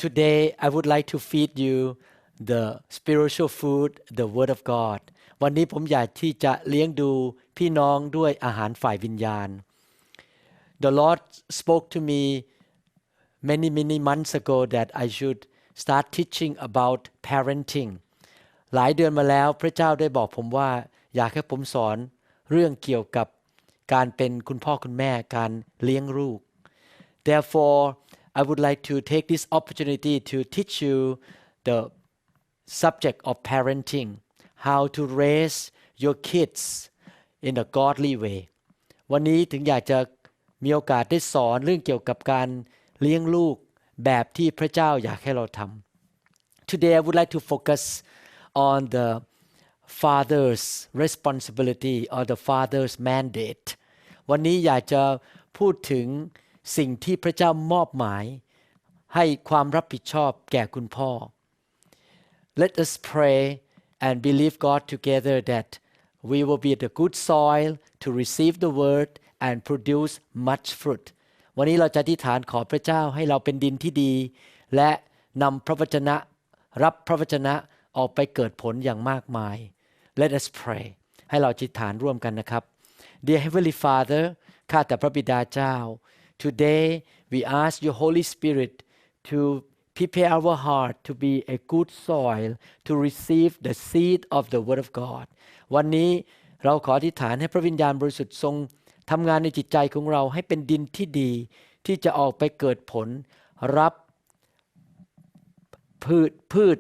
Today, I would like to feed you the spiritual food, the Word of God. วันนี้ผมอยากที่จะเลี้ยงดูพี่น้องด้วยอาหารฝ่ายวิญญาณ The Lord spoke to me many months ago that I should start teaching about parenting. หลายเดือนมาแล้วพระเจ้าได้บอกผมว่าอยากให้ผมสอนเรื่องเกี่ยวกับการเป็นคุณพ่อคุณแม่การเลี้ยงลูก Therefore, I would like to take this opportunity to teach you the subject of parenting, how to raise your kids in a godly way. วันนี้ถึงอยากจะมีโอกาสได้สอนเรื่องเกี่ยวกับการเลี้ยงลูกแบบที่พระเจ้าอยากให้เราทำ Today I would like to focus on the father's responsibility or the father's mandate. วันนี้อยากจะพูดถึงสิ่งที่พระเจ้ามอบหมายให้ความรับผิดชอบแก่คุณพ่อ Let us pray and believe God together that we will be the good soil to receive the word and produce much fruit. วันนี้เราจะอธิษฐานขอพระเจ้าให้เราเป็นดินที่ดีและนำพระวจนะรับพระวจนะออกไปเกิดผลอย่างมากมาย Let us pray ให้เราอธิษฐานร่วมกันนะครับ Dear Heavenly Father ข้าแต่พระบิดาเจ้า Today we ask your Holy Spirit to prepare our heart to be a good soil to receive the seed of the Word of God วันนี้เราขออธิษฐานให้พระวิญญาณบริสุทธิ์ทรงทำงานในจิตใจของเราให้เป็นดินที่ดีที่จะออกไปเกิดผลรับพืช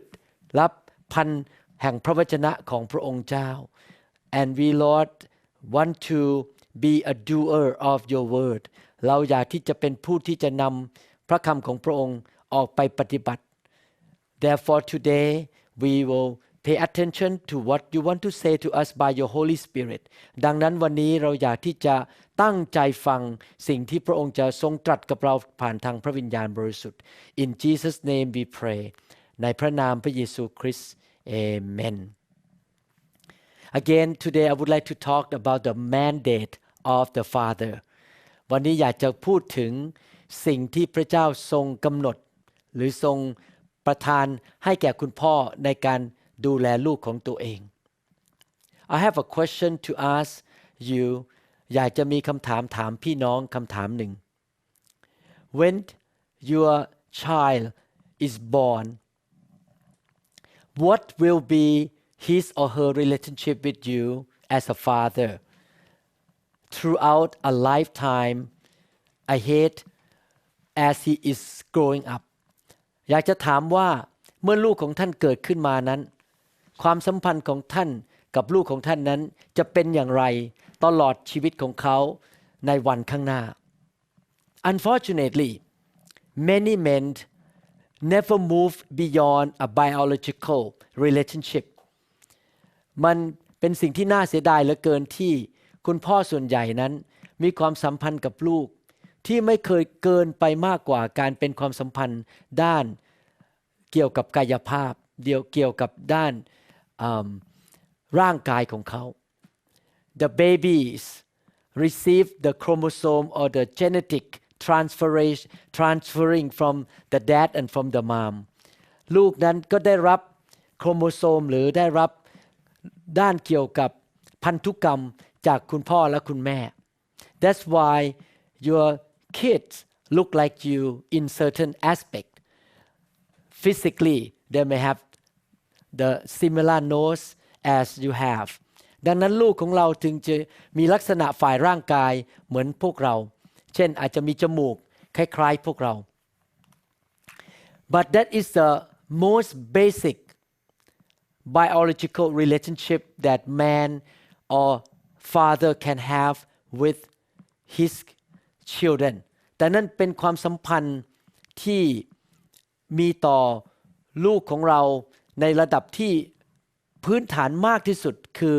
รับพันธุ์แห่งพระวจนะของพระองค์เจ้า and we Lord want to be a doer of your word เราอยากที่จะเป็นผู้ที่จะนำพระคำของพระองค์ออกไปปฏิบัติ Therefore today we will pay attention to what you want to say to us by your Holy Spirit ดังนั้นวันนี้เราอยากที่จะตั้งใจฟังสิ่งที่พระองค์จะทรงตรัสกับเราผ่านทางพระวิญญาณบริสุทธิ์ In Jesus name we pray ในพระนามพระเยซูคริสต์ Amen Again today I would like to talk about the mandate of the Father วันนี้อยากจะพูดถึงสิ่งที่พระเจ้าทรงกำหนดหรือทรงประทานให้แก่คุณพ่อในการดูแลลูกของตัวเอง I have a question to ask you อยากจะมีคำถามถามพี่น้องคำถามหนึ่ง When your child is born what will be his or her relationship with you as a father throughout a lifetime ahead as he is growing up อยากจะถามว่าเมื่อลูกของท่านเกิดขึ้นมานั้นความสัมพันธ์ของท่านกับลูกของท่านนั้นจะเป็นอย่างไรตลอดชีวิตของเขาในวันข้างหน้า Unfortunately many men never move beyond a biological relationship มันเป็นสิ่งที่น่าเสียดายเหลือเกินที่คุณพ่อส่วนใหญ่นั้นมีความสัมพันธ์กับลูกที่ไม่เคยเกินไปมากกว่าการเป็นความสัมพันธ์ด้านเกี่ยวกับกายภาพเกี่ยวกับด้านร่างกายของเขา The babies receive the chromosome or the genetic transferring from the dad and from the mom ลูกนั้นก็ได้รับโครโมโซมหรือได้รับด้านเกี่ยวกับพันธุกรรมจากคุณพ่อและคุณแม่ That's why your kids look like you in certain aspect physically they may have the similar nose as you have ดังนั้นลูกของเราถึงจะมีลักษณะฝ่ายร่างกายเหมือนพวกเราเช่นอาจจะมีจมูกคล้ายๆพวกเรา But that is the most basic biological relationship that man or father can have with his children แต่นั่นเป็นความสัมพันธ์ที่มีต่อลูกของเราในระดับที่พื้นฐานมากที่สุดคือ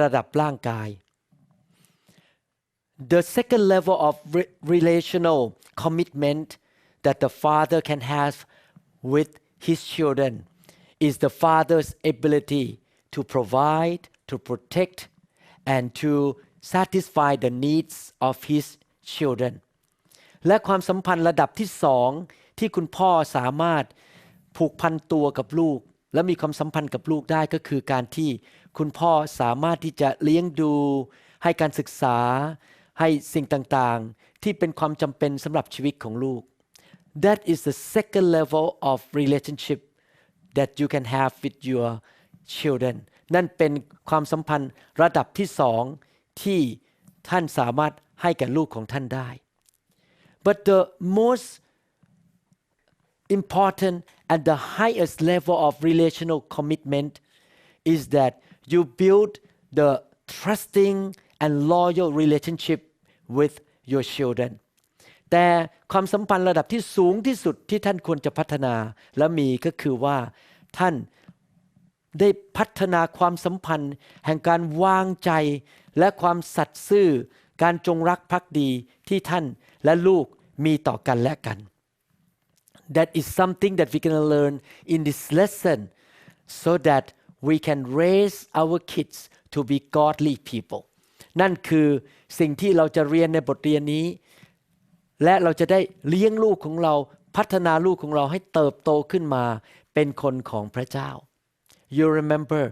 ระดับร่างกาย The second level of relational commitment that the father can have with his children is the father's ability to provide, to protect, and to satisfy the needs of his children และความสัมพันธ์ระดับที่สอง ที่คุณพ่อสามารถผูกพันตัวกับลูกและมีความสัมพันธ์กับลูกได้ก็คือการที่คุณพ่อสามารถที่จะเลี้ยงดูให้การศึกษาให้สิ่งต่างๆที่เป็นความจำเป็นสำหรับชีวิตของลูก That is the second level of relationship that you can have with your children นั่นเป็นความสัมพันธ์ระดับที่สองที่ท่านสามารถให้แก่ลูกของท่านได้ But the most important and the highest level of relational commitment is that you build the trusting and loyal relationship with your children แต่ความสัมพันธ์ระดับที่สูงที่สุดที่ท่านควรจะพัฒนาและมีก็คือว่าท่านได้พัฒนาความสัมพันธ์แห่งการวางใจและความสัตย์ซื่อการจงรักภักดีที่ท่านและลูกมีต่อกันและกัน That is something that we can learn in this lesson so that we can raise our kids to be godly people นั่นคือสิ่งที่เราจะเรียนในบทเรียนนี้และเราจะได้เลี้ยงลูกของเราพัฒนาลูกของเราให้เติบโตขึ้นมาเป็นคนของพระเจ้า You remember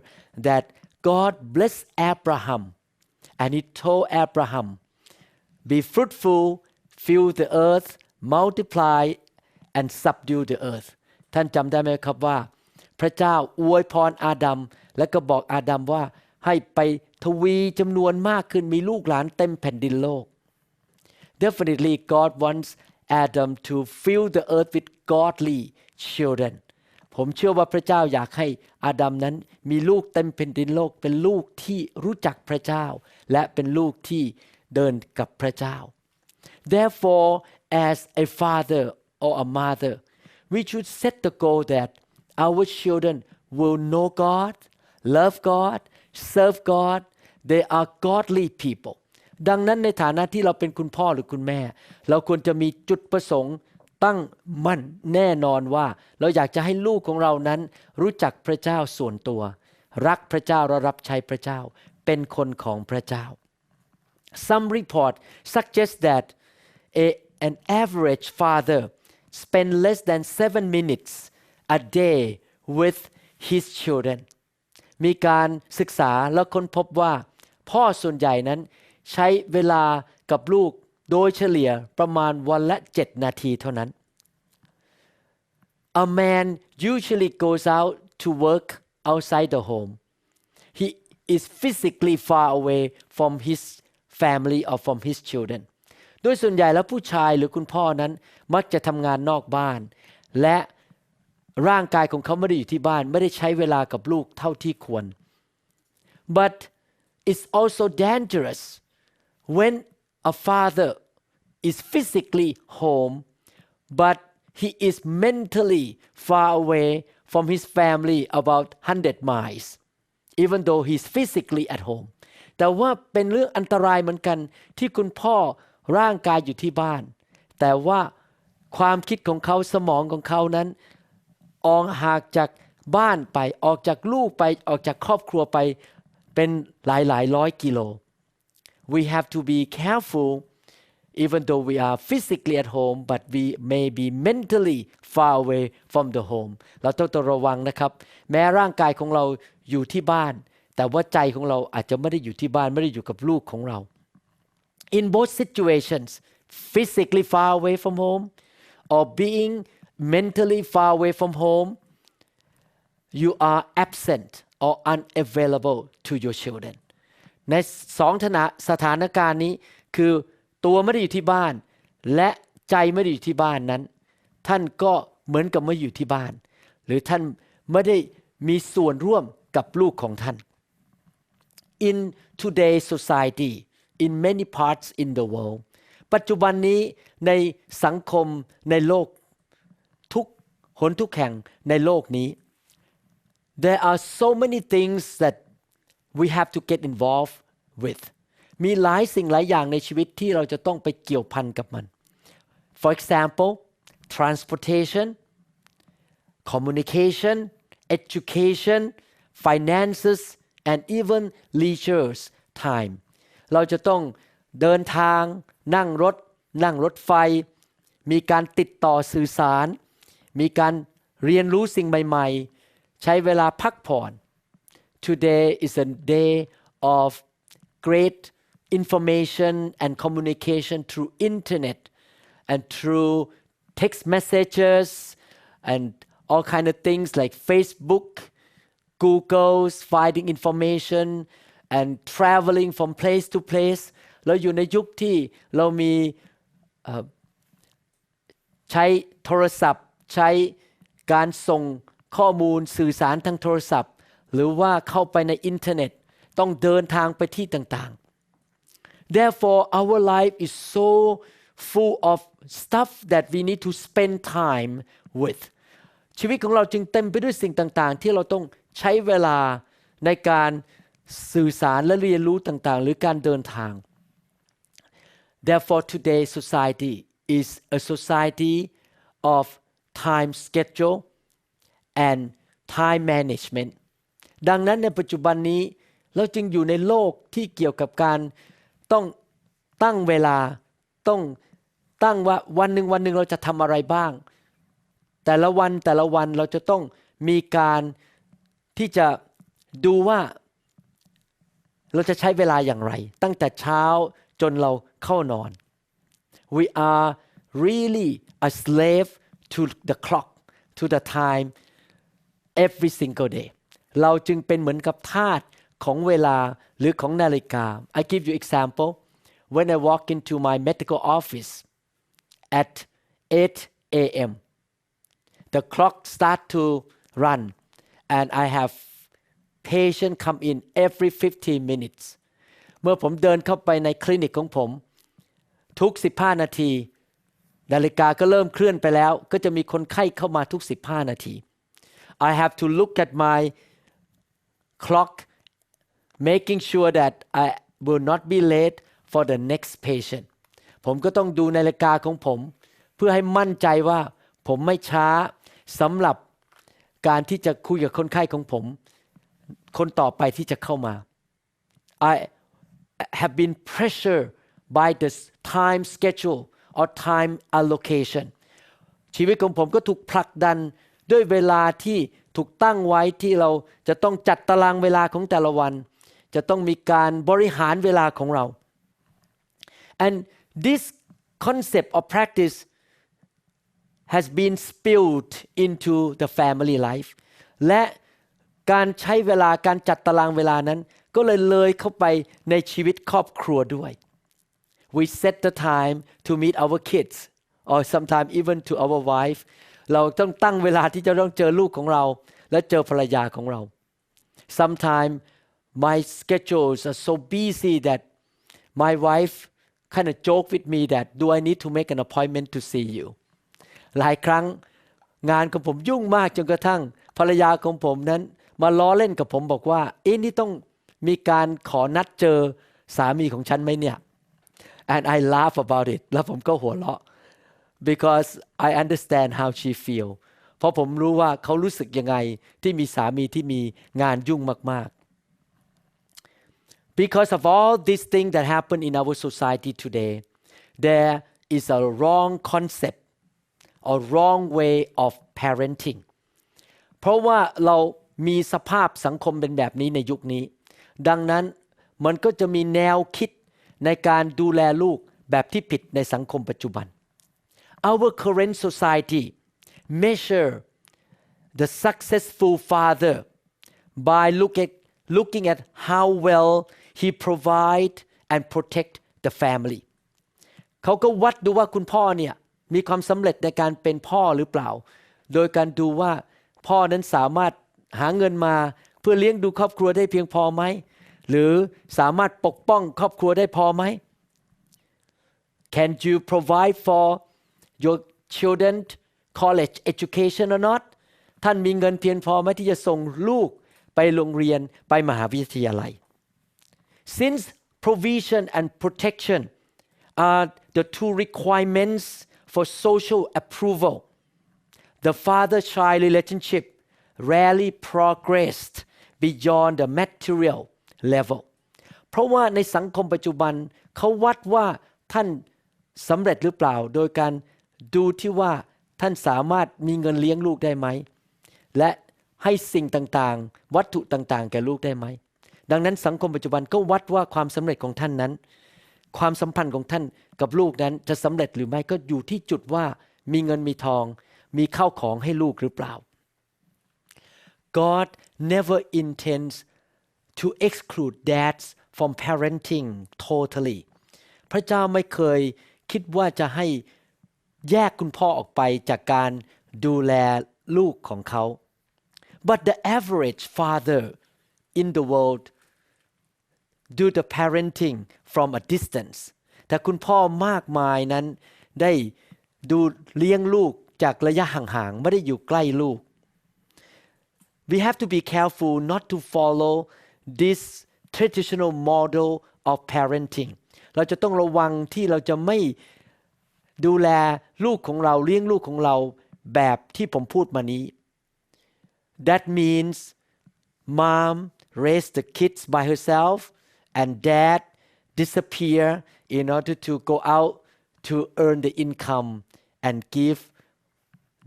that God blessed Abraham and he told Abraham be fruitful fill the earth multiply and subdue the earth ท่านจำได้ไหมครับว่าพระเจ้าอวยพรอาดัมและก็บอกอาดัมว่าให้ไปทวีจำนวนมากขึ้นมีลูกหลานเต็มแผ่นดินโลก Definitely God wants Adam to fill the earth with godly children ผมเชื่อว่าพระเจ้าอยากให้อาดัมนั้นมีลูกเต็มแผ่นดินโลกเป็นลูกที่รู้จักพระเจ้าและเป็นลูกที่เดินกับพระเจ้า Therefore as a father or a mother we should set the goal that our children will know God love God serve God they are godly people ดังนั้นในฐานะที่เราเป็นคุณพ่อหรือคุณแม่เราควรจะมีจุดประสงค์ตั้งมั่นแน่นอนว่าเราอยากจะให้ลูกของเรานั้นรู้จักพระเจ้าส่วนตัวรักพระเจ้าและรับใช้พระเจ้าเป็นคนของพระเจ้า Some report suggest that an average father spend less than 7 minutes a day with his children มีการศึกษาและค้นพบว่าพ่อส่วนใหญ่นั้นใช้เวลากับลูกโดยเฉลี่ยประมาณวันละ7 นาทีเท่านั้น A man usually goes out to work outside the home. He is physically far away from his family or from his children. โดยส่วนใหญ่แล้วผู้ชายหรือคุณพ่อนั้นมักจะทำงานนอกบ้านและร่างกายของเขาไม่ได้อยู่ที่บ้านไม่ได้ใช้เวลากับลูกเท่าที่ควร But it's also dangerous when a father is physically home but he is mentally far away from his family about 100 miles even though he's physically at home แต่ว่าเป็นเรื่องอันตรายเหมือนกันที่คุณพ่อร่างกายอยู่ที่บ้านแต่ว่าความคิดของเขาสมองของเขานั้นออกห่างจากบ้านไปออกจากลูกไปออกจากครอบครัวไปเป็นหลายร้อยกิโล We have to be careful even though we are physically at home but we may be mentally far away from the home เราต้องระวังนะครับแม้ร่างกายของเราอยู่ที่บ้านแต่ว่าใจของเราอาจจะไม่ได้อยู่ที่บ้านไม่ได้อยู่กับลูกของเรา In both situations physically far away from home or being mentally far away from home you are absent or unavailable to your children ในสถานการณ์นี้คือตัวไม่ได้อยู่ที่บ้านและใจไม่ได้อยู่ที่บ้านนั้นท่านก็เหมือนกับไม่อยู่ที่บ้านหรือท่านไม่ได้มีส่วนร่วมกับลูกของท่าน In today's society in many parts in the world ปัจจุบันนี้ในสังคมในโลกทุกหนทุกแห่งในโลกนี้ There are so many things that we have to get involved with มีหลายสิ่งหลายอย่างในชีวิตที่เราจะต้องไปเกี่ยวพันกับมัน For example transportation communication education finances and even leisure time เราจะต้องเดินทางนั่งรถไฟมีการติดต่อสื่อสาร มีการเรียนรู้สิ่งใหม่ๆใช้เวลาพักผ่อน Today is a day of great information and communication through internet and through text messages and all kind of things like Facebook, Google's finding information and traveling from place to place เราอยู่ในยุคที่เรามีใช้โทรศัพท์ใช้การส่งข้อมูลสื่อสารทางโทรศัพท์หรือว่าเข้าไปในอินเทอร์เน็ตต้องเดินทางไปที่ต่างๆ Therefore our life is so full of stuff that we need to spend time with ชีวิตของเราจึงเต็มไปด้วยสิ่งต่างๆที่เราต้องใช้เวลาในการสื่อสารและเรียนรู้ต่างๆหรือการเดินทาง Therefore today's society is a society of time schedule and time management ดังนั้นในปัจจุบันนี้เราจึงอยู่ในโลกที่เกี่ยวกับการต้องตั้งเวลาต้องตั้งว่าวันหนึ่งเราจะทำอะไรบ้างแต่ละวันเราจะต้องมีการที่จะดูว่าเราจะใช้เวลาอย่างไรตั้งแต่เช้าจนเราเข้านอน We are really a slave to the clock to the time every single day เราจึงเป็นเหมือนกับทาสของเวลาหรือของนาฬิกา I give you example when I walk into my medical office at 8 a.m. the clock start to run and I have patient come in every 15 minutes เมื่อผมเดินเข้าไปในคลินิกของผมทุก15นาทีนาฬิกาก็เริ่มเคลื่อนไปแล้วก็จะมีคนไข้เข้ามาทุก15นาที I have to look at my clock making sure that I will not be late for the next patient ผมก็ต้องดูนาฬิกาของผมเพื่อให้มั่นใจว่าผมไม่ช้าสำหรับการที่จะคุยกับคนไข้ของผมคนต่อไปที่จะเข้ามา I have been pressured by the time schedule or time allocation ชีวิตของผมก็ถูกผลักดันด้วยเวลาที่ถูกตั้งไว้ที่เราจะต้องจัดตารางเวลาของแต่ละวันจะต้องมีการบริหารเวลาของเรา and this concept or practice has been spilled into the family life และการใช้เวลาการจัดตารางเวลานั้นก็เลยเข้าไปในชีวิตครอบครัวด้วย We set the time to meet our kids or sometimes even to our wife เราต้องตั้งเวลาที่จะต้องเจอลูกของเราและเจอภรรยาของเรา Sometimes my schedules are so busy that my wife kind of joke with me that do I need to make an appointment to see you หลายครั้งงานของผมยุ่งมากจนกระทั่งภรรยาของผมนั้นมาล้อเล่นกับผมบอกว่านี่ต้องมีการขอนัดเจอสามีของฉันไหมเนี่ย and I laugh about it แล้วผมก็หัวเราะ because I understand how she feel เพราะผมรู้ว่าเขารู้สึกยังไงที่มีสามีที่มีงานยุ่งมากๆ because of all these things that happen in our society today there is a wrong concept or wrong way of parenting เพราะว่าเรามีสภาพสังคมเป็นแบบนี้ในยุคนี้ดังนั้นมันก็จะมีแนวคิดในการดูแลลูกแบบที่ผิดในสังคมปัจจุบัน Our current society measure the successful father by looking at how well he provide and protect the family เขาก็วัดดูว่าคุณพ่อเนี่ยมีความสำเร็จในการเป็นพ่อหรือเปล่าโดยการดูว่าพ่อนั้นสามารถหาเงินมาเพื่อเลี้ยงดูครอบครัวได้เพียงพอไหมหรือสามารถปกป้องครอบครัวได้พอไหม Can you provide for your children college education or not ท่านมีเงินเพียงพอไหมที่จะส่งลูกไปโรงเรียนไปมหาวิทยาลัย Since provision and protection are the two requirements for social approval the father-child relationship rarely progressed beyond the material level เพราะว่าในสังคมปัจจุบันเขาวัดว่าท่านสำเร็จหรือเปล่าโดยการดูที่ว่า ท่านสามารถมีเงินเลี้ยงลูกได้ไหมและให้สิ่งต่างๆวัตถุต่างๆแก่ลูกได้ไหมดังนั้นสังคมปัจจุบันก็วัดว่าความสำเร็จของท่านนั้นความสัมพันธ์ของท่านกับลูกนั้นจะสำเร็จหรือไม่ก็อยู่ที่จุดว่ามีเงินมีทองมีข้าวของให้ลูกหรือเปล่า God never intends to exclude dads from parenting totally พระเจ้าไม่เคยคิดว่าจะให้แยกคุณพ่อออกไปจากการดูแลลูกของเขา but the average father in the world do the parenting from a distance แต่คุณพ่อมากมายนั้นได้ดูเลี้ยงลูกจากระยะห่างๆไม่ได้อยู่ใกล้ลูก we have to be careful not to follow this traditional model of parenting เราจะต้องระวังที่เราจะไม่ดูแลลูกของเราเลี้ยงลูกของเราแบบที่ผมพูดมานี้ that means mom raise the kids by herself and dad disappear in order to go out to earn the income and give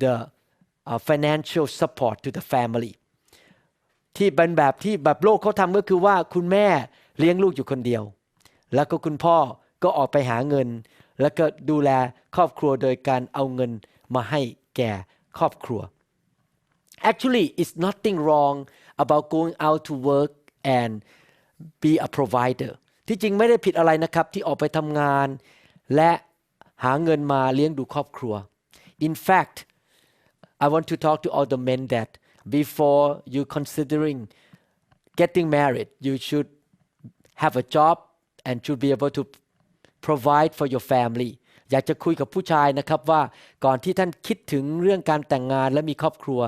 the financial support to the family ที่เป็นแบบที่แบบโลกเขาทำก็คือว่าคุณแม่เลี้ยงลูกอยู่คนเดียวแล้วก็คุณพ่อก็ออกไปหาเงินแล้วก็ดูแลครอบครัวโดยการเอาเงินมาให้แก่ครอบครัว Actually it's nothing wrong about going out to work and be a provider ที่จริงไม่ได้ผิดอะไรนะครับที่ออกไปทำงานและหาเงินมาเลี้ยงดูครอบครัว In fact I want to talk to all the men that before you considering getting married you should have a job and should be able to provide for your family อยากจะคุยกับผู้ชายนะครับว่าก่อนที่ท่านคิดถึงเรื่องการแต่งงานและมีครอบครัว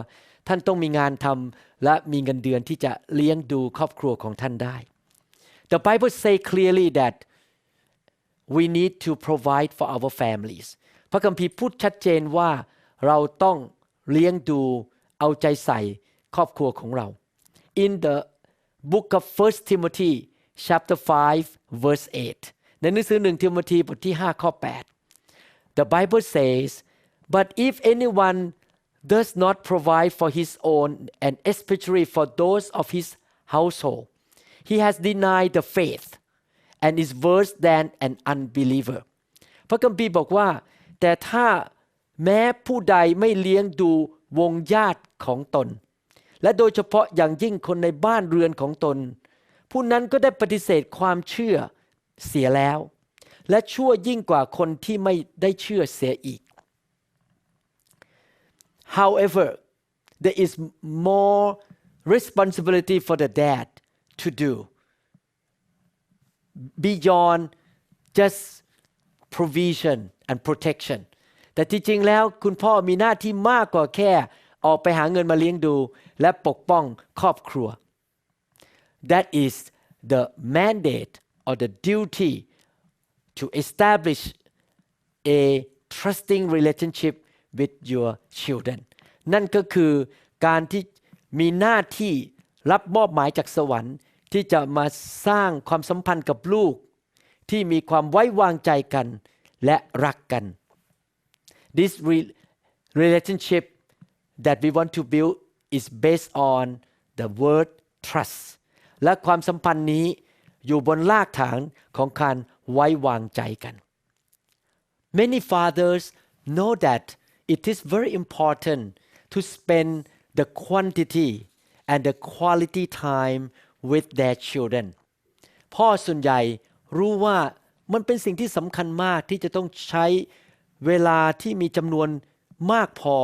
ท่านต้องมีงานทำและมีเงินเดือนที่จะเลี้ยงดูครอบครัวของท่านได้ The Bible say clearly that we need to provide for our families พระคัมภีร์พูดชัดเจนว่าเราต้องเลี้ยงดูเอาใจใส่ครอบครัวของเรา In the book of 1 Timothy chapter 5 verse 8 ในหนังสือ1 ทิโมธีบทที่5ข้อ8 The Bible says but if anyone does not provide for his own and especially for those of his household he has denied the faith and is worse than an unbeliever พระคัมภีร์บอกว่าแต่ถ้าแม้ผู้ใดไม่เลี้ยงดูวงญาติของตนและโดยเฉพาะอย่างยิ่งคนในบ้านเรือนของตนผู้นั้นก็ได้ปฏิเสธความเชื่อเสียแล้วและชั่วยิ่งกว่าคนที่ไม่ได้เชื่อเสียอีก However there is more responsibility for the dad to do beyond just provision and protection แต่ที่จริงแล้วคุณพ่อมีหน้าที่มากกว่าแค่ออกไปหาเงินมาเลี้ยงดูและปกป้องครอบครัว That is the mandate or the duty to establish a trusting relationship with your children นั่นก็คือการที่มีหน้าที่รับมอบหมายจากสวรรค์ที่จะมาสร้างความสัมพันธ์กับลูกที่มีความไว้วางใจกันและรักกัน This relationship that we want to build is based on the word trust และความสัมพันธ์นี้อยู่บนรากฐานของการไว้วางใจกัน Many fathers know that it is very important to spend the quantity and the quality time with their children พ่อส่วนใหญ่รู้ว่ามันเป็นสิ่งที่สำคัญมากที่จะต้องใช้เวลาที่มีจำนวนมากพอ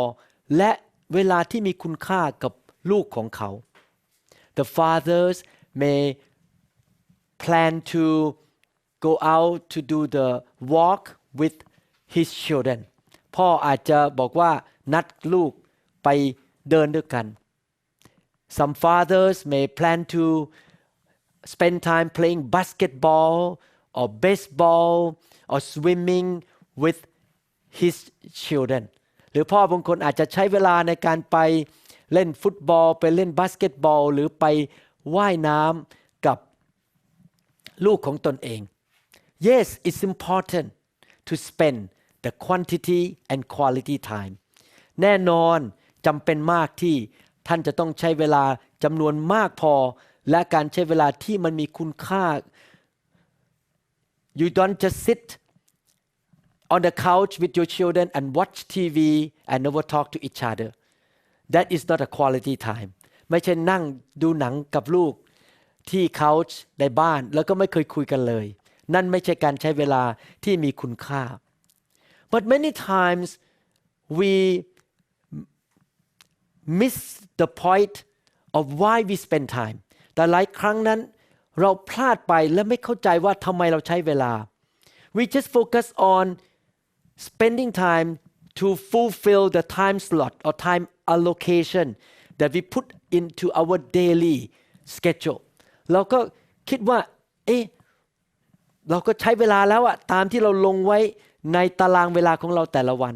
และเวลาที่มีคุณค่ากับลูกของเขา The fathers may plan to go out to do the walk with his children พ่ออาจจะบอกว่านัดลูกไปเดินด้วยกัน Some fathers may plan to spend time playing basketball or baseball or swimming with his children หรือพ่อบางคนอาจจะใช้เวลาในการไปเล่นฟุตบอลไปเล่นบาสเกตบอลหรือไปว่ายน้ำกับลูกของตนเอง Yes it's important to spend the quantity and quality time แน่นอนจำเป็นมากที่ท่านจะต้องใช้เวลาจำนวนมากพอและการใช้เวลาที่มันมีคุณค่า You don't just sit on the couch with your children and watch TV and never talk to each other. That is not a quality time. ไม่ใช่นั่งดูหนังกับลูกที่ couch ในบ้านแล้วก็ไม่เคยคุยกันเลยนั่นไม่ใช่การใช้เวลาที่มีคุณค่า But many times we miss the point of why we spend time. แต่หลายครั้งนั้นเราพลาดไปและไม่เข้าใจว่าทำไมเราใช้เวลา We just focus on spending time to fulfill the time slot or time allocation that we put into our daily schedule เราก็คิดว่าเราก็ใช้เวลาแล้วอะตามที่เราลงไว้ในตารางเวลาของเราแต่ละวัน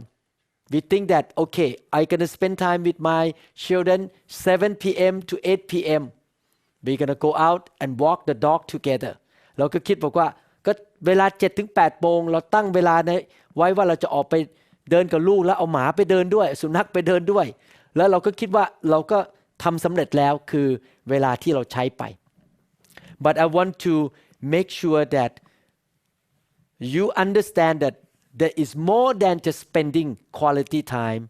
We think that okay I'm gonna spend time with my children 7 p.m. to 8 p.m. We're gonna go out and walk the dog together เราก็คิดบอกว่าก็เวลา 7-8 โมงเราตั้งเวลาไว้ว่าเราจะออกไปเดินกับลูกแล้วเอาหมาไปเดินด้วยสุนัขไปเดินด้วยแล้วเราก็คิดว่าเราก็ทำสำเร็จแล้วคือเวลาที่เราใช้ไป But I want to make sure that you understand that there is more than just spending quality time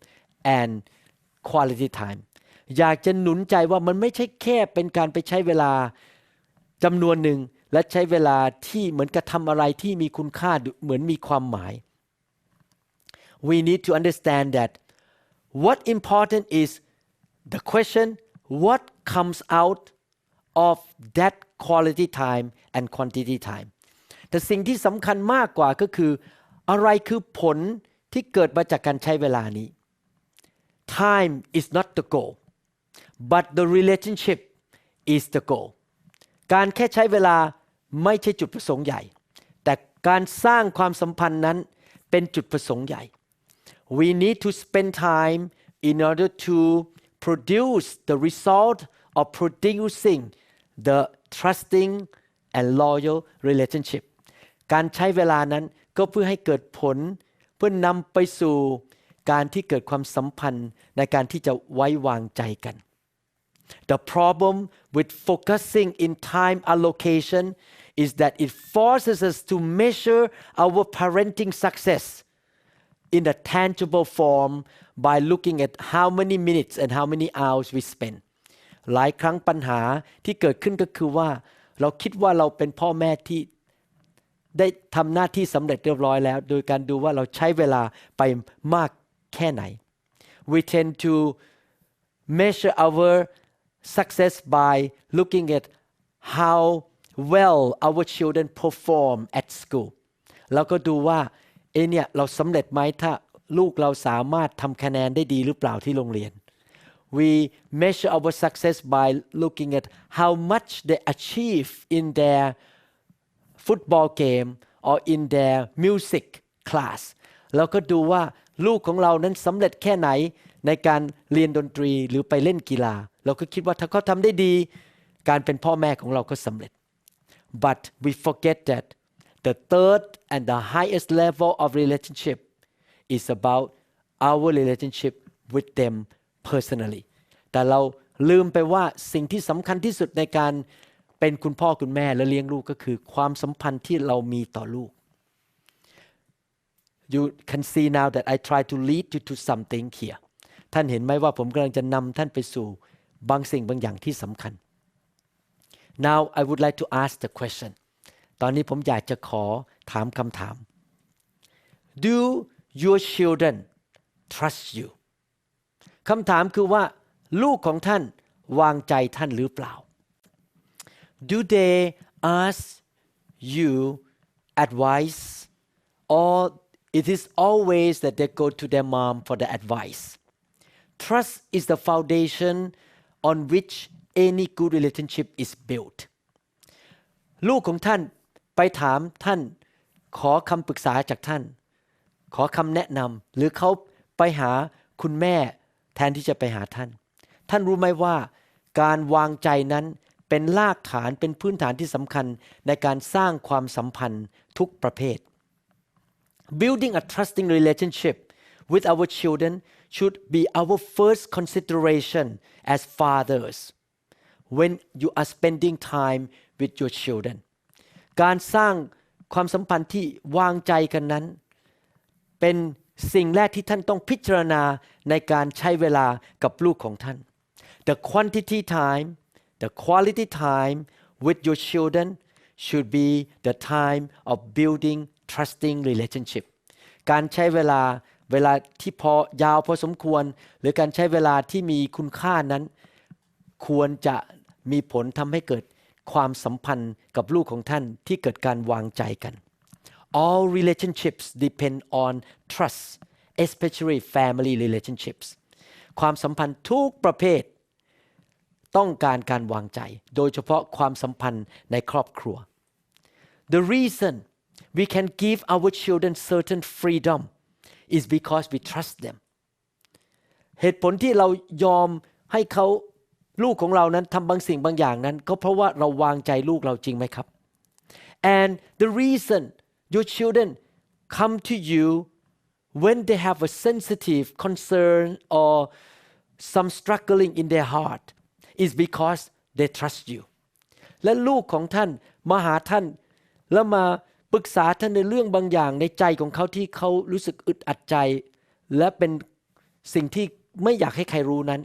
and quality time อยากจะหนุนใจว่ามันไม่ใช่แค่เป็นการไปใช้เวลาจำนวนหนึ่งและใช้เวลาที่เหมือนกับทำอะไรที่มีคุณค่าเหมือนมีความหมาย We need to understand that what important is the question what comes out of that quality time and quantity time แต่สิ่งที่สำคัญมากกว่าก็คืออะไรคือผลที่เกิดมาจากการใช้เวลานี้ Time is not the goal but the relationship is the goal การแค่ใช้เวลาไม่ใช่จุดประสงค์ใหญ่แต่การสร้างความสัมพันธ์นั้นเป็นจุดประสงค์ใหญ่ We need to spend time in order to produce the result of producing the trusting and loyal relationship การใช้เวลานั้นก็เพื่อให้เกิดผลเพื่อนำไปสู่การที่เกิดความสัมพันธ์ในการที่จะไว้วางใจกัน The problem with focusing in time allocation is that it forces us to measure our parenting success in a tangible form by looking at how many minutes and how many hours we spend หลายครั้งปัญหาที่เกิดขึ้นก็คือว่าเราคิดว่าเราเป็นพ่อแม่ที่ได้ทำหน้าที่สำเร็จเรียบร้อยแล้วโดยการดูว่าเราใช้เวลาไปมากแค่ไหน We tend to measure our success by looking at how well our children perform at school แล้วก็ดูว่าเนี่ยเราสำเร็จไหมถ้าลูกเราสามารถทำคะแนนได้ดีหรือเปล่าที่โรงเรียน We measure our success by looking at how much they achieve in their football game or in their music class แล้วก็ดูว่าลูกของเรานั้นสำเร็จแค่ไหนในการเรียนดนตรีหรือไปเล่นกีฬาเราก็คิดว่าถ้าเขาทำได้ดีการเป็นพ่อแม่ของเราก็สำเร็จ But we forget that the third and the highest level of relationship is about our relationship with them personally แต่เราลืมไปว่าสิ่งที่สำคัญที่สุดในการเป็นคุณพ่อคุณแม่และเลี้ยงลูกก็คือความสัมพันธ์ที่เรามีต่อลูก You can see now that I try to lead you to something here ท่านเห็นไหมว่าผมกำลังจะนำท่านไปสู่บางสิ่งบางอย่างที่สำคัญ Now I would like to ask the question ตอนนี้ผมอยากจะขอถามคำถาม Do your children trust you คำถามคือว่าลูกของท่านวางใจท่านหรือเปล่า Do they ask you advice or it is always that they go to their mom for the advice Trust is the foundation on which any good relationship is built ลูกของท่านไปถามท่านขอคำปรึกษาจากท่านขอคำแนะนำหรือเขาไปหาคุณแม่แทนที่จะไปหาท่านท่านรู้ไหมว่าการวางใจนั้นเป็นรากฐานเป็นพื้นฐานที่สำคัญในการสร้างความสัมพันธ์ทุกประเภท Building a trusting relationship with our children should be our first consideration as fathers when you are spending time with your children การสร้างความสัมพันธ์ที่วางใจกันนั้นเป็นสิ่งแรกที่ท่านต้องพิจารณาในการใช้เวลากับลูกของท่าน The quantity time the quality time with your children should be the time of building trusting relationship การใช้เวลาที่พอยาวพอสมควรหรือการใช้เวลาที่มีคุณค่านั้นควรจะมีผลทำให้เกิดความสัมพันธ์กับลูกของท่านที่เกิดการวางใจกัน All relationships depend on trust especially family relationships ความสัมพันธ์ทุกประเภทต้องการวางใจโดยเฉพาะความสัมพันธ์ในครอบครัว The reason we can give our children certain freedom is because we trust them เหตุผลที่เรายอมให้เขาลูกของเรานั้นทำบางสิ่งบางอย่างนั้นก็เพราะว่าเราวางใจลูกเราจริงไหมครับ And the reason your children come to you when they have a sensitive concern or some struggling in their heart is because they trust you และลูกของท่านมาหาท่านแล้วมาปรึกษาท่านในเรื่องบางอย่างในใจของเขาที่เขารู้สึกอึดอัดใจและเป็นสิ่งที่ไม่อยากให้ใครรู้นั้น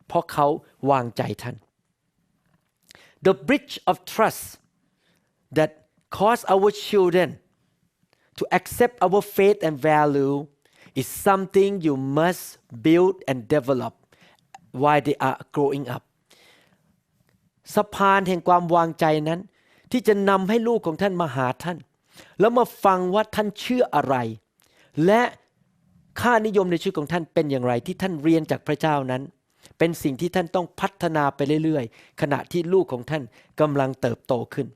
เพราะเขาวางใจท่าน The bridge of trust that cause our children to accept our faith and value is something you must build and develop while they are growing up สะพานแห่งความวางใจนั้นที่จะนำให้ลูกของท่านมาหาท่านแล้วมาฟังว่าท่านเชื่ออะไรและค่านิยมในชีวิตของท่านเป็นอย่างไรที่ท่านเรียนจากพระเจ้านั้นเป็นสิ่งที่ท่านต้องพัฒนาไปเรื่อยๆขณะที่ลูกของท่านกำลังเติบโตขึ้น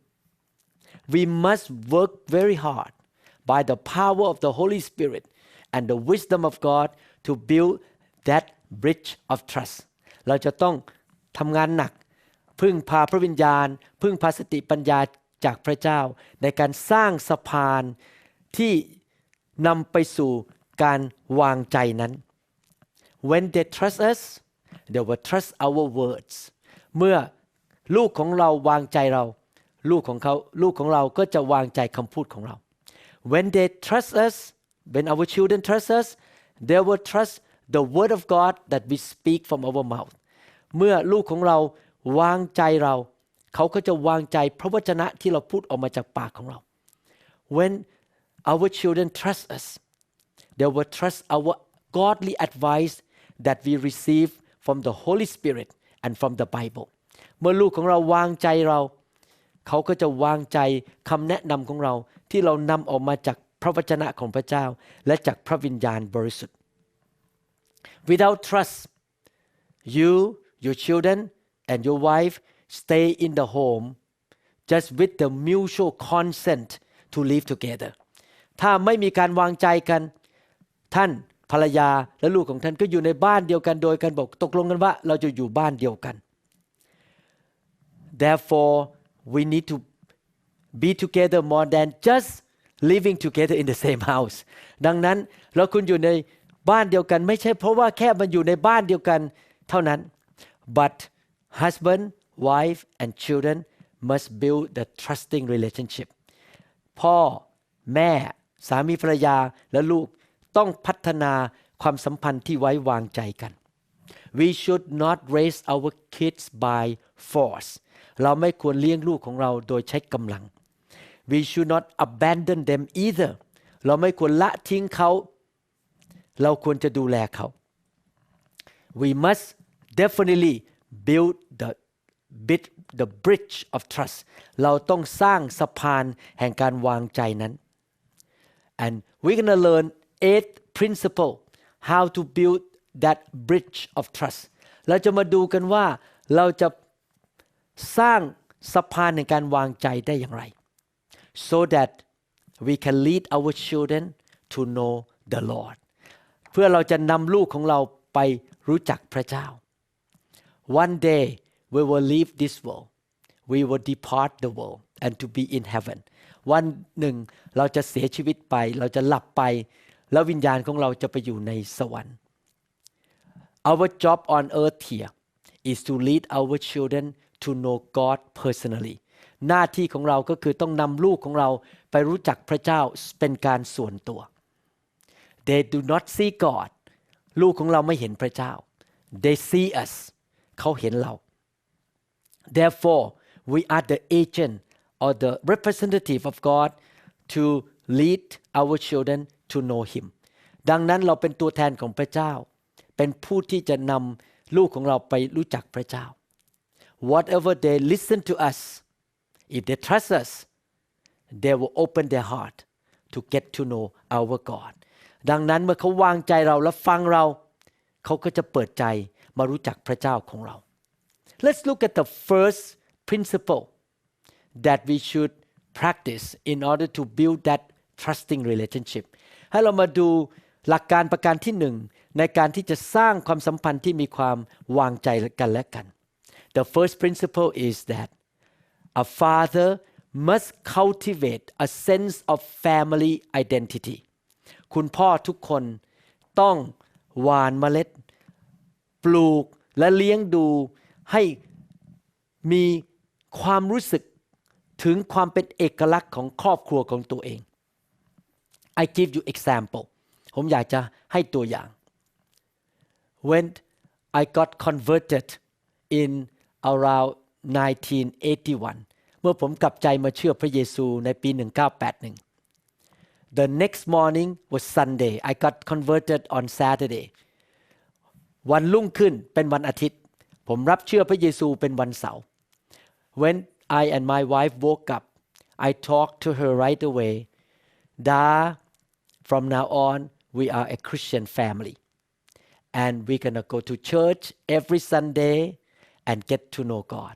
We must work very hard by the power of the Holy Spirit and the wisdom of God to build that bridge of trust เราจะต้องทำงานหนักพึ่งพาพระวิญญาณพึ่งพาสติปัญญาจากพระเจ้าในการสร้างสะพานที่นำไปสู่การวางใจนั้น When they trust us they will trust our words เมื่อลูกของเราวางใจเราลูกของเราก็จะวางใจคำพูดของเรา When they trust us when our children trust us they will trust the word of God that we speak from our mouth เมื่อลูกของเราวางใจเราเขาก็จะวางใจพระวจนะที่เราพูดออกมาจากปากของเรา When our children trust us they will trust our godly advice that we receive from the Holy Spirit and from the Bible เมื่อลูกของเราวางใจเราเขาก็จะวางใจคำแนะนำของเราที่เรานำออกมาจากพระวจนะของพระเจ้าและจากพระวิญญาณบริสุทธิ์ Without trust you your children and your wife stay in the home just with the mutual consent to live together ถ้าไม่มีการวางใจกันท่านภรรยาและลูกของท่านก็อยู่ในบ้านเดียวกันโดยการบอกตกลงกันว่าเราจะอยู่บ้านเดียวกัน Therefore we need to be together more than just living together in the same house ดังนั้นเราควรอยู่ในบ้านเดียวกันไม่ใช่เพราะว่าแค่มาอยู่ในบ้านเดียวกันเท่านั้น but husband wife and children must build the trusting relationship พ่อแม่สามีภรรยาและลูกต้องพัฒนาความสัมพันธ์ที่ไว้วางใจกัน We should not raise our kids by force เราไม่ควรเลี้ยงลูกของเราโดยใช้กำลัง We should not abandon them either เราไม่ควรละทิ้งเขาเราควรจะดูแลเขา We must definitely build the bridge of trust เราต้องสร้างสะพานแห่งการวางใจนั้น and we're going to learn 8th principle how to build that bridge of trust เราจะมาดูกันว่าเราจะสร้างสะพานแห่งการวางใจได้อย่างไร so that we can lead our children to know the Lord เพื่อเราจะนำลูกของเราไปรู้จักพระเจ้า One day we will leave this world we will depart the world and to be in heaven วันหนึ่งเราจะเสียชีวิตไปเราจะหลับไป แล้ววิญญาณของเราจะไปอยู่ในสวรรค์ Our job on earth here is to lead our children to know God personally หน้าที่ของเราก็คือต้องนำลูกของเราไปรู้จักพระเจ้าเป็นการส่วนตัว They do not see God ลูกของเราไม่เห็นพระเจ้า They see us เขาเห็นเรา Therefore we are the agent or the representative of God to lead our children to know Him ดังนั้นเราเป็นตัวแทนของพระเจ้าเป็นผู้ที่จะนำลูกของเราไปรู้จักพระเจ้า Whatever they listen to us if they trust us they will open their heart to get to know our God ดังนั้นเมื่อเขาวางใจเราและฟังเราเขาก็จะเปิดใจมารู้จักพระเจ้าของเรา Let's look at the first principle that we should practice in order to build that trusting relationship ให้เรามาดูหลักการประการที่หนึ่งในการที่จะสร้างความสัมพันธ์ที่มีความวางใจกันและกัน The first principle is that a father must cultivate a sense of family identity คุณพ่อทุกคนต้องหว่านเมล็ดปลูกและเลี้ยงดูให้มีความรู้สึกถึงความเป็นเอกลักษณ์ของครอบครัวของตัวเอง I give you example ผมอยากจะให้ตัวอย่าง When I got converted in around 1981 เมื่อผมกลับใจมาเชื่อพระเยซูในปี 1981 The next morning was Sunday I got converted on Saturday วันรุ่งขึ้นเป็นวันอาทิตย์ผมรับเชื่อพระเยซูเป็นวันเสาร์ When I and my wife woke up I talked to her right away Da from now on we are a Christian family and we're gonna go to church every Sunday and get to know God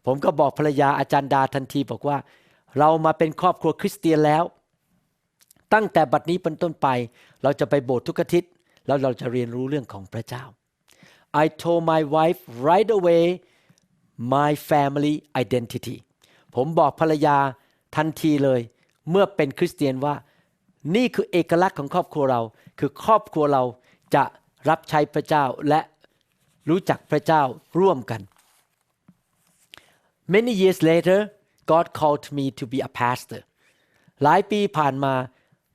ผมก็บอกภรรยาอาจารย์ดาทันทีบอกว่าเรามาเป็นครอบครัวคริสเตียนแล้วตั้งแต่บัดนี้เป็นต้นไปเราจะไปโบสถ์ทุกอาทิตย์แล้วเราจะเรียนรู้เรื่องของพระเจ้า I told my wife right away my family identity ผมบอกภรรยาทันทีเลยเมื่อเป็นคริสเตียนว่านี่คือเอกลักษณ์ของครอบครัวเราคือครอบครัวเราจะรับใช้พระเจ้าและรู้จักพระเจ้าร่วมกัน Many years later God called me to be a pastor หลายปีผ่านมา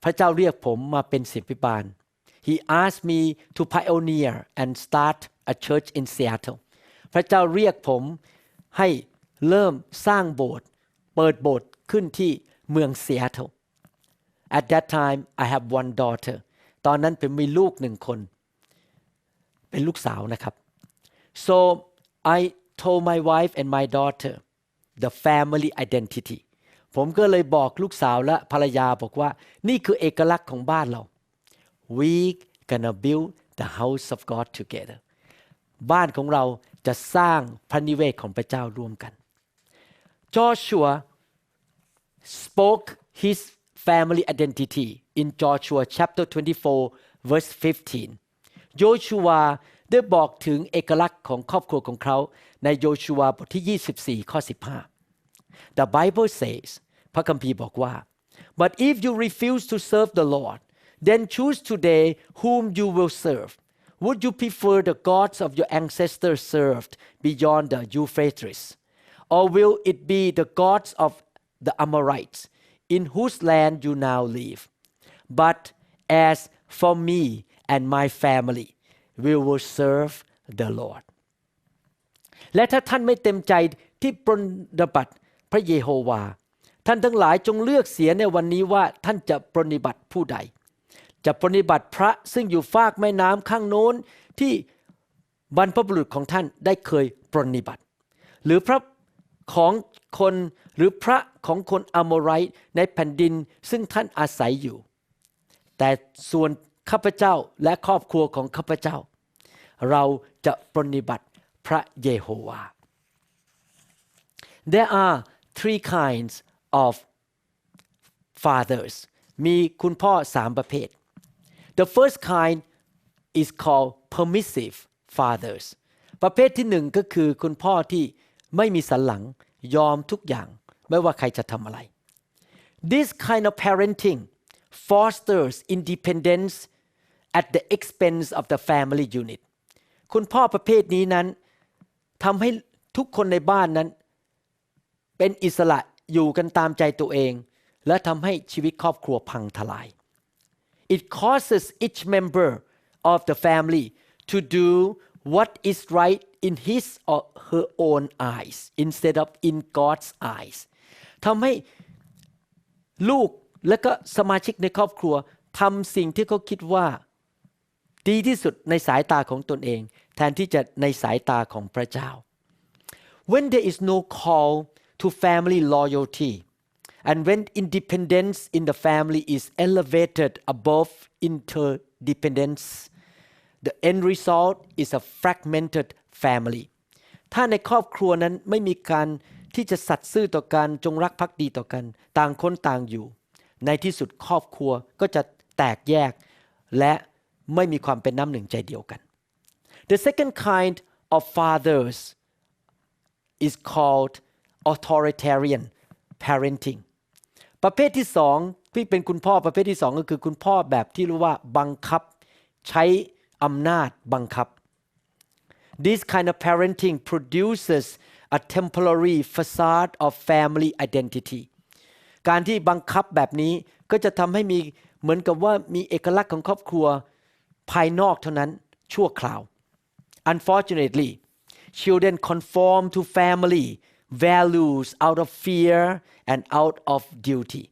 พระเจ้าเรียกผมมาเป็นศิษย์พิบาล He asked me to pioneer and start a church in Seattle พระเจ้าเรียกผมให้เริ่มสร้างโบสถ์เปิดโบสถ์ขึ้นที่เมือง Seattle At that time I have one daughter ตอนนั้นผมมีลูกหนึ่งคนเป็นลูกสาวนะครับ So I told my wife and my daughter the family identity ผมก็เลยบอกลูกสาวและภรรยาบอกว่านี่คือเอกลักษณ์ของบ้านเรา We gonna build the house of God together บ้านของเราจะสร้างพระนิเวศของพระเจ้าร่วมกัน Joshua spoke his family identity in Joshua chapter 24 verse 15 โยชูวาได้บอกถึงเอกลักษณ์ของครอบครัวของเขาในโยชูวาบทที่24ข้อ15 The Bible says พระคัมภีร์บอกว่า But if you refuse to serve the Lord then choose today whom you will serve Would you prefer the gods of your ancestors served beyond the Euphrates or will it be the gods of the Amorites in whose land you now live But as for me and my family we will serve the Lord และถ้าท่านไม่เต็มใจที่ปรนนิบัติพระเยโฮวาท่านทั้งหลายจงเลือกเสียในวันนี้ว่าท่านจะปรนนิบัติผู้ใดจะปรนนิบัติพระซึ่งอยู่ฟากแม่น้ำข้างโน้นที่บรรพบุรุษของท่านได้เคยปรนนิบัติหรือพระของคนหรือพระของคนอโมไรต์ในแผ่นดินซึ่งท่านอาศัยอยู่แต่ส่วนข้าพเจ้าและครอบครัวของข้าพเจ้าเราจะปรนนิบัติพระเยโฮวา There are three kinds of fathers มีคุณพ่อ3ประเภท The first kind is called permissive fathers ประเภทที่1ก็คือคุณพ่อที่ไม่มีสันหลังยอมทุกอย่างไม่ว่าใครจะทำอะไร This kind of parenting fosters independence at the expense of the family unit คุณพ่อประเภทนี้นั้นทำให้ทุกคนในบ้านนั้นเป็นอิสระอยู่กันตามใจตัวเองและทำให้ชีวิตครอบครัวพังทลาย It causes each member of the family to do what is right in his or her own eyes instead of in God's eyes ทำให้ลูกและก็สมาชิกในครอบครัวทำสิ่งที่เขาคิดว่าดีที่สุดในสายตาของตนเองแทนที่จะในสายตาของพระเจ้า When there is no call to family loyalty and when independence in the family is elevated above interdependence the end result is a fragmented family ถ้าในครอบครัวนั้นไม่มีการที่จะสัตย์ซื่อต่อกันจงรักภักดีต่อกันต่างคนต่างอยู่ในที่สุดครอบครัวก็จะแตกแยกและไม่มีความเป็นน้ำหนึ่งใจเดียวกัน The second kind of fathers is called authoritarian parenting ประเภทที่สองที่เป็นคุณพ่อประเภทที่สองก็คือคุณพ่อแบบที่เรียกว่าบังคับใช้อำนาจบังคับ This kind of parenting produces a temporary facade of family identity การที่บังคับแบบนี้ก็จะทำให้มีเหมือนกับว่ามีเอกลักษณ์ของครอบครัวภายนอกเท่านั้นชั่วคราว Unfortunately, children conform to family values out of fear and out of duty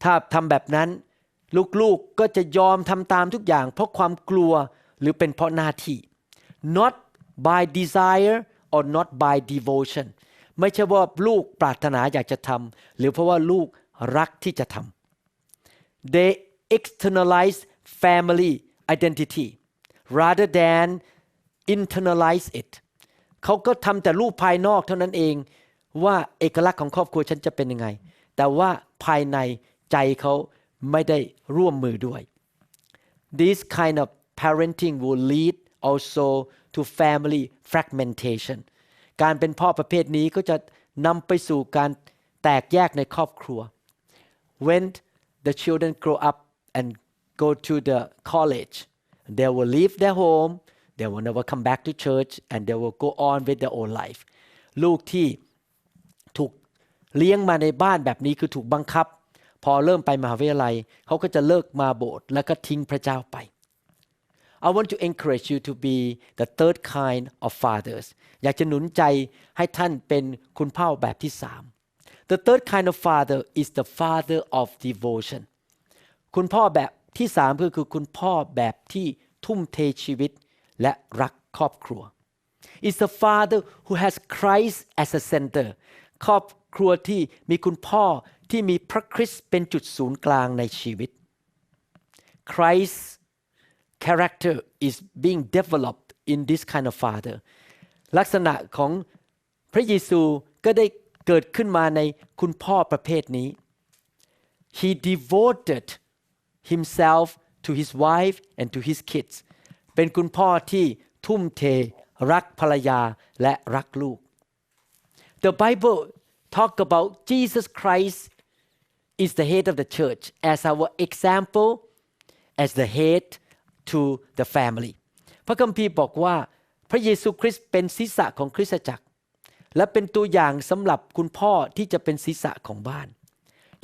ถ้าทำแบบนั้นลูกๆก็จะยอมทำตามทุกอย่างเพราะความกลัวหรือเป็นเพราะหน้าที่ not by desire or not by devotion ไม่ใช่ว่าลูกปรารถนาอยากจะทำหรือเพราะว่าลูกรักที่จะทำ They externalize family identity rather than internalize it เขาก็ทำแต่รูปภายนอกเท่านั้นเองว่าเอกลักษณ์ของครอบครัวฉันจะเป็นยังไงแต่ว่าภายในใจเขาไม่ได้ร่วมมือด้วย This kind of parenting will lead also to family fragmentation การเป็นพ่อประเภทนี้ก็จะนำไปสู่การแตกแยกในครอบครัว When the children grow up and go to the college they will leave their home they will never come back to church and they will go on with their own life ลูกที่ถูกเลี้ยงมาในบ้านแบบนี้คือถูกบังคับพอเริ่มไปมหาวิทยาลัยเขาก็จะเลิกมาโบสถ์แล้วก็ทิ้งพระเจ้าไป I want to encourage you to be the third kind of fathers อยากจะหนุนใจให้ท่านเป็นคุณพ่อแบบที่สาม The third kind of father is the father of devotion คุณพ่อแบบที่สามก็คือคุณพ่อแบบที่ทุ่มเทชีวิตและรักครอบครัว It's the father who has Christ as a center ครอบครัวที่มีคุณพ่อที่มีพระคริสต์เป็นจุดศูนย์กลางในชีวิต Christ's character is being developed in this kind of father ลักษณะของพระเยซูก็ได้เกิดขึ้นมาในคุณพ่อประเภทนี้ He devoted himself to his wife and to his kids เป็นคุณพ่อที่ทุ่มเทรักภรรยาและรักลูก The Bible talk about Jesus Christ is the head of the church as our example as the head to the family พระคัมภีร์บอกว่าพระเยซูคริสต์เป็นศีรษะของคริสตจักรและเป็นตัวอย่างสำหรับคุณพ่อที่จะเป็นศีรษะของบ้าน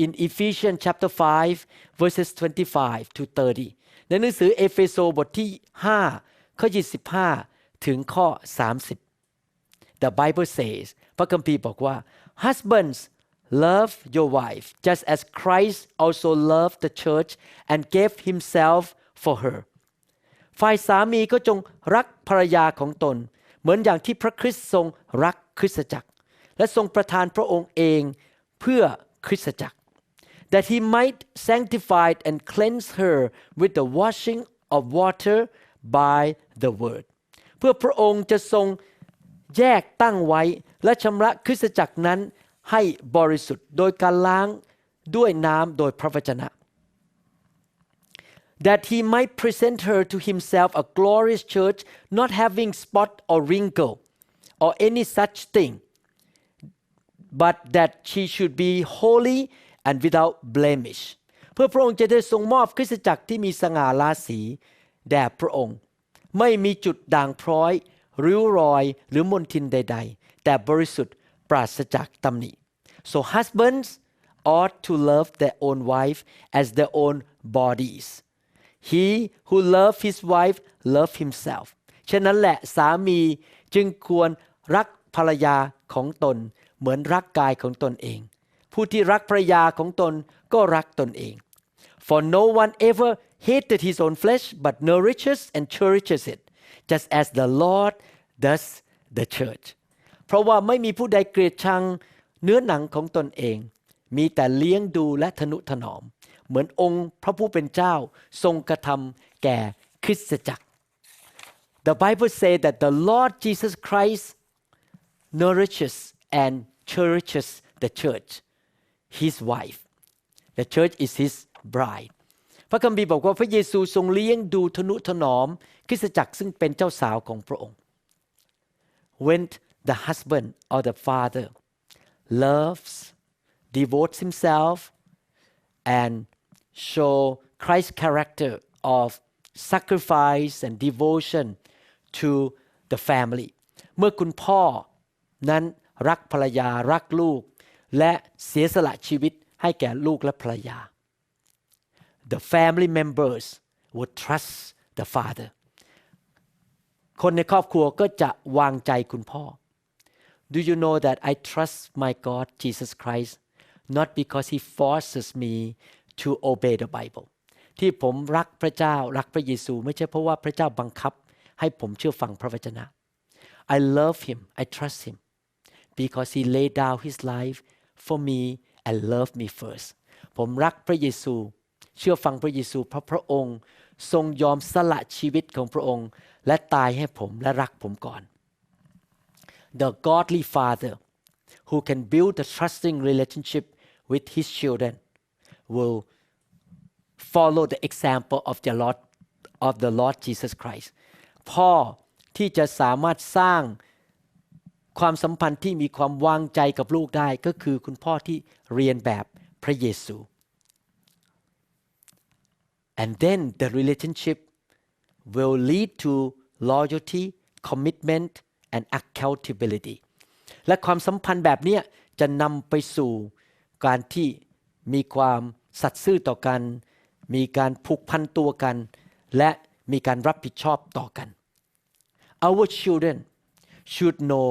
In Ephesians chapter 5 verses 25 to 30 ในหนังสือเอเฟโซบทที่5ข้อ25ถึงข้อ30 The Bible says พระคัมภีร์บอกว่า Husbands love your wife just as Christ also loved the church and gave himself for her ฝ่ายสามีก็จงรักภรรยาของตนเหมือนอย่างที่พระคริสต์ทรงรักคริสตจักรและทรงประทานพระองค์เองเพื่อคริสตจักร that he might sanctify and cleanse her with the washing of water by the word เพื่อพระองค์จะทรงแยกตั้งไว้และชำระคริสตจักรนั้นให้บริสุทธิ์โดยการล้างด้วยน้ำโดยพระวจนะ that he might present her to himself a glorious church not having spot or wrinkle or any such thing but that she should be holy and without blemish เพื่อพระองค์จะได้ทรงมอบคริสตจักรที่มีสง่าราศีแด่พระองค์ไม่มีจุดด่างพร้อยริ้วรอยหรือมลทินใดๆแต่บริสุทธิ์ปราศจากตำหนิ so husbands ought to love their own wife as their own bodies he who love his wife love himself ฉะนั้นแหละสามีจึงควรรักภรรยาของตนเหมือนรักกายของตนเองผู้ที่รักภรรยาของตนก็รักตนเอง for no one ever hated his own flesh but nourishes and cherishes it just as the Lord does the church เพราะว่าไม่มีผู้ใดเกลียดชังเนื้อหนังของตนเองมีแต่เลี้ยงดูและทนุถนอมเหมือนองค์พระผู้เป็นเจ้าทรงกระทำแก่คริสตจักร The Bible says that the Lord Jesus Christ nourishes and cherishes the church his wife the church is his bride พระคัมภีร์บอกว่าพระเยซูทรงเลี้ยงดูทนุถนอมคริสตจักรซึ่งเป็นเจ้าสาวของพระองค์ When the husband or the father loves devotes himself and show Christ's character of sacrifice and devotion to the family เมื่อคุณพ่อนั้นรักภรรยารักลูกและเสียสละชีวิตให้แก่ลูกและภรรยา The family members would trust the father คนในครอบครัวก็จะวางใจคุณพ่อ Do you know that I trust my God Jesus Christ not because he forces me to obey the Bible ที่ผมรักพระเจ้ารักพระเยซูไม่ใช่เพราะว่าพระเจ้าบังคับให้ผมเชื่อฟังพระวจนะ I love him I trust him because he laid down his life for me and loved me first ผมรักพระเยซูเชื่อฟังพระเยซูเพราะพระองค์ทรงยอมสละชีวิตของพระองค์และตายให้ผมและรักผมก่อน The godly father who can build a trusting relationship with his children will follow the example of the Lord Jesus Christ พ่อที่จะสามารถสร้างความสัมพันธ์ที่มีความวางใจกับลูกได้ก็คือคุณพ่อที่เรียนแบบพระเยซู and then the relationship will lead to loyalty commitment and accountability และความสัมพันธ์แบบนี้จะนำไปสู่การที่มีความสัตย์ซื่อต่อกันมีการผูกพันตัวกันและมีการรับผิดชอบต่อกัน Our children should know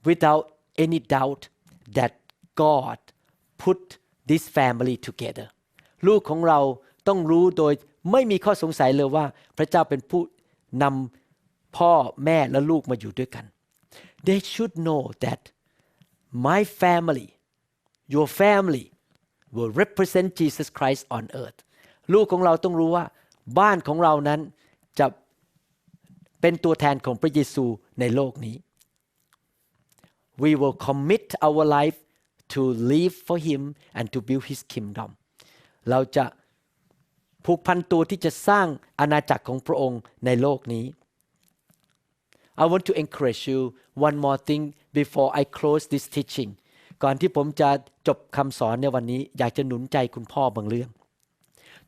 without any doubt that God put this family together ลูกของเราต้องรู้โดยไม่มีข้อสงสัยเลยว่าพระเจ้าเป็นผู้นำพ่อแม่และลูกมาอยู่ด้วยกัน They should know that my family your family will represent Jesus Christ on earth ลูกของเราต้องรู้ว่าบ้านของเรานั้นจะเป็นตัวแทนของพระเยซูในโลกนี้ We will commit our life to live for him and to build his kingdom เราจะผูกพันตัวที่จะสร้างอาณาจักรของพระองค์ในโลกนี้ I want to encourage you one more thing before I close this teaching ก่อนที่ผมจะจบคำสอนในวันนี้อยากจะหนุนใจคุณพ่อบางเรื่อง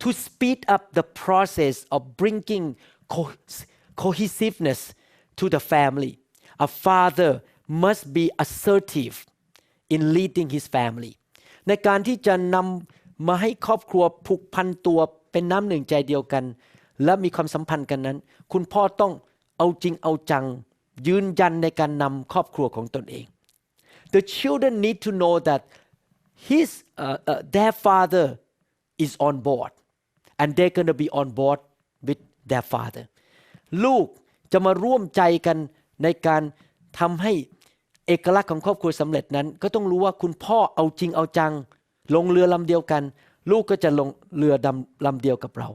To speed up the process of bringing cohesiveness to the family a father must be assertive in leading his family ในการที่จะนำมาให้ครอบครัวผูกพันตัวเป็นน้ำหนึ่งใจเดียวกันและมีความสัมพันธ์กันนั้นคุณพ่อต้องเอาจริงเอาจังยืนยันในการนำครอบครัวของตนเอง The children need to know that their father is on board and they're going to be on board with their father ลูกจะมาร่วมใจกันในการทำให้เอกลักษณ์ของครอบครัวสำเร็จนั้นก็ต้องรู้ว่าคุณพ่อเอาจริงเอาจังลงเรือลำเดียวกันลูกก็จะลงเรือลำเดียวกับเรา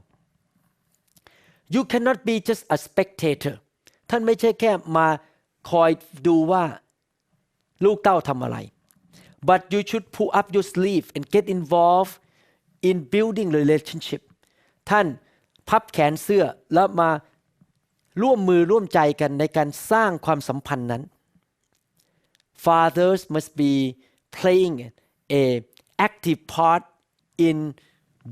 You cannot be just a spectator ท่านไม่ใช่แค่มาคอยดูว่าลูกเต้าทำอะไร But you should pull up your sleeve and get involved in building relationship ท่านพับแขนเสื้อแล้วมาร่วมมือร่วมใจกันในการสร้างความสัมพันธ์นั้น Fathers must be playing a active part in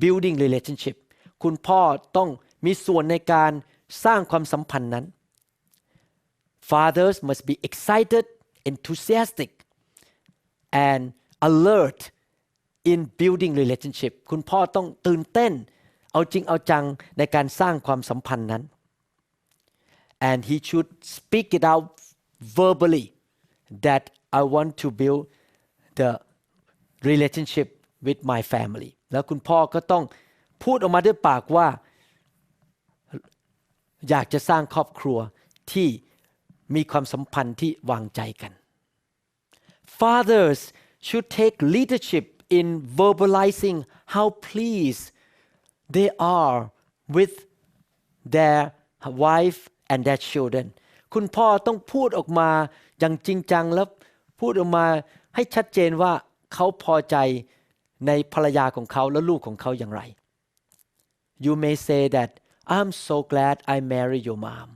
building relationship คุณพ่อต้องมีส่วนในการสร้างความสัมพันธ์นั้น Fathers must be excited, enthusiastic and alert in building relationship คุณพ่อต้องตื่นเต้นเอาจริงเอาจังในการสร้างความสัมพันธ์นั้น and he should speak it out verbally that I want to build the relationship with my family แล้วคุณพ่อก็ต้องพูดออกมาด้วยปากว่าอยากจะสร้างครอบครัวที่มีความสัมพันธ์ที่วางใจกัน Fathers should take leadership in verbalizing how pleased they are with their wife and their children คุณพ่อต้องพูดออกมาอย่างจริงจังแล้วพูดออกมาให้ชัดเจนว่าเขาพอใจในภรรยาของเขาและลูกของเขาอย่างไร You may say that I'm so glad I married your mom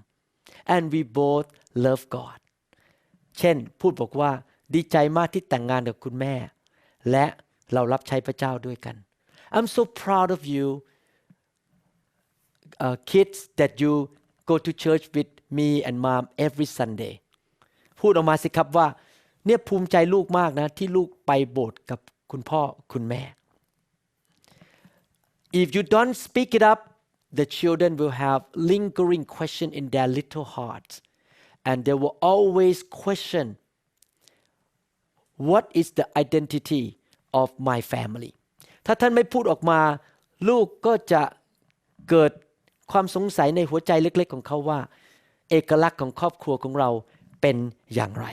and we both love God เช่นพูดบอกว่าดีใจมากที่แต่งงานกับคุณแม่และเรารับใช้พระเจ้าด้วยกัน I'm so proud of you kids that you go to church with me and mom every Sunday พูดออกมาสิครับว่าเนี่ยภูมิใจลูกมากนะที่ลูกไปโบสถ์กับคุณพ่อคุณแม่ If you don't speak it up the children will have lingering question in their little hearts and they will always question what is the identity of my family ถ้าท่านไม่พูดออกมาลูกก็จะเกิดความสงสัยในหัวใจเล็กๆของเขาว่าเอกลักษณ์ของครอบครัวของเราเป็นอย่างไร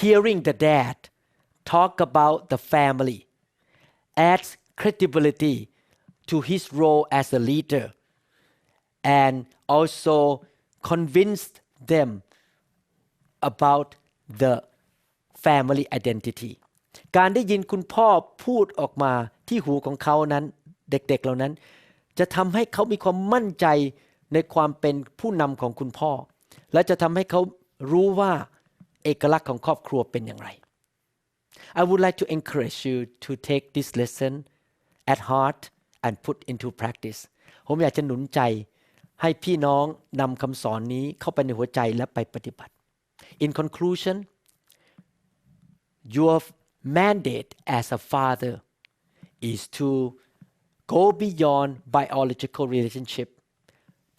Hearing the dad talk about the family adds credibility to his role as a leader and also convince them about the family identity การได้ยินคุณพ่อพูดออกมาที่หูของเขานั้นเด็กๆเหล่านั้นจะทำให้เขามีความมั่นใจในความเป็นผู้นำของคุณพ่อและจะทำให้เขารู้ว่าเอกลักษณ์ของครอบครัวเป็นอย่างไร I would like to encourage you to take this lesson at heart and put into practice ผมอยากจะหนุนใจให้พี่น้องนำคำสอนนี้เข้าไปในหัวใจและไปปฏิบัติ In conclusion your mandate as a father is to go beyond biological relationship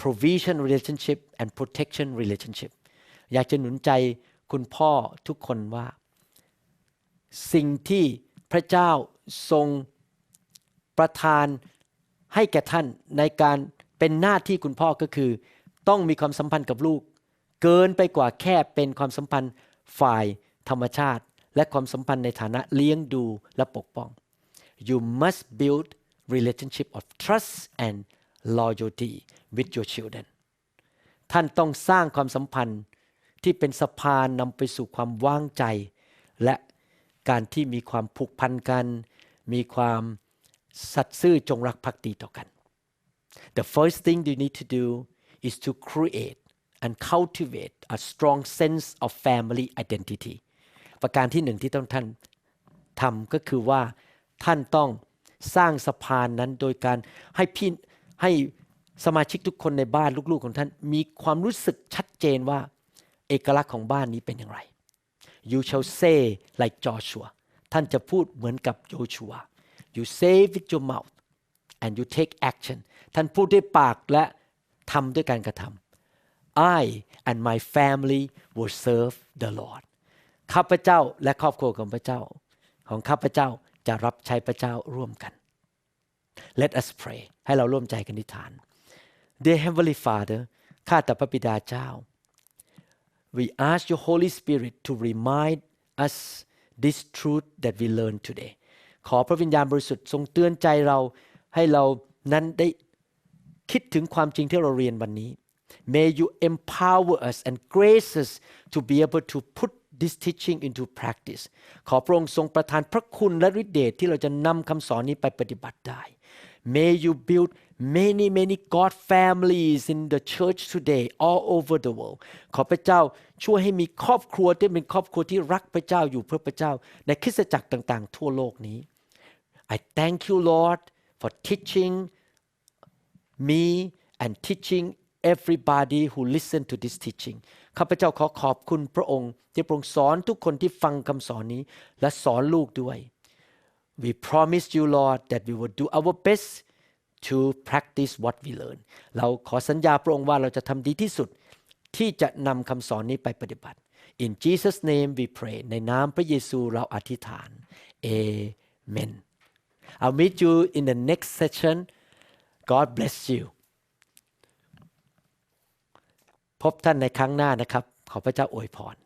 provision relationship and protection relationship อยากจะหนุนใจคุณพ่อทุกคนว่าสิ่งที่พระเจ้าทรงประทานให้แก่ท่านในการเป็นหน้าที่คุณพ่อก็คือต้องมีความสัมพันธ์กับลูกเกินไปกว่าแค่เป็นความสัมพันธ์ฝ่ายธรรมชาติและความสัมพันธ์ในฐานะเลี้ยงดูและปกป้อง You must build relationship of trust and loyalty with your children ท่านต้องสร้างความสัมพันธ์ที่เป็นสะพานนำไปสู่ความวางใจและการที่มีความผูกพันกันมีความสัตย์ซื่อจงรักภักดีต่อกัน The first thing you need to do is to create and cultivate a strong sense of family identity ประการที่หนึ่งที่ต้องท่านทำก็คือว่าท่านต้องสร้างสะพานนั้นโดยการให้สมาชิกทุกคนในบ้านลูกๆของท่านมีความรู้สึกชัดเจนว่าเอกลักษณ์ของบ้านนี้เป็นอย่างไร You shall say like Joshua ท่านจะพูดเหมือนกับโยชัว You say with your mouth and you take action ท่านพูดด้วยปากและทำด้วยการกระทำ I and my family will serve the Lord ข้าพเจ้าและครอบครัวของพระเจ้าของข้าพเจ้าจะรับใช้พระเจ้าร่วมกัน Let us pray ให้เราร่วมใจกันอธิษฐาน Dear Heavenly Father ข้าแต่พระบิดาเจ้า We ask your Holy Spirit to remind us this truth that we learned today ขอพระวิญญาณบริสุทธิ์ทรงเตือนใจเราให้เรานั้นได้คิดถึงความจริงที่เราเรียนวันนี้ May you empower us and grace us to be able to put this teaching into practice ขอพระองค์ทรงประทานพระคุณและฤทธิ์เดชที่เราจะนำคำสอนนี้ไปปฏิบัติได้ May you build many God families in the church today all over the world ขอพระเจ้าช่วยให้มีครอบครัวที่เป็นครอบครัวที่รักพระเจ้าอยู่เพื่อพระเจ้าในคริสตจักรต่างๆทั่วโลกนี้ I thank you Lord for teaching me and teaching everybody who listen to this teaching ข้าพเจ้าขอบคุณพระองค์ที่พระองค์สอนทุกคนที่ฟังคำสอนนี้และสอนลูกด้วย We promise you Lord that we will do our best to practice what we learn เราขอสัญญาพระองค์ว่าเราจะทำดีที่สุดที่จะนำคำสอนนี้ไปปฏิบัติ In Jesus name we pray ในนามพระเยซูเราอธิษฐาน Amen I'll meet you in the next session God bless you พบท่านในครั้งหน้านะครับขอพระเจ้าอวยพร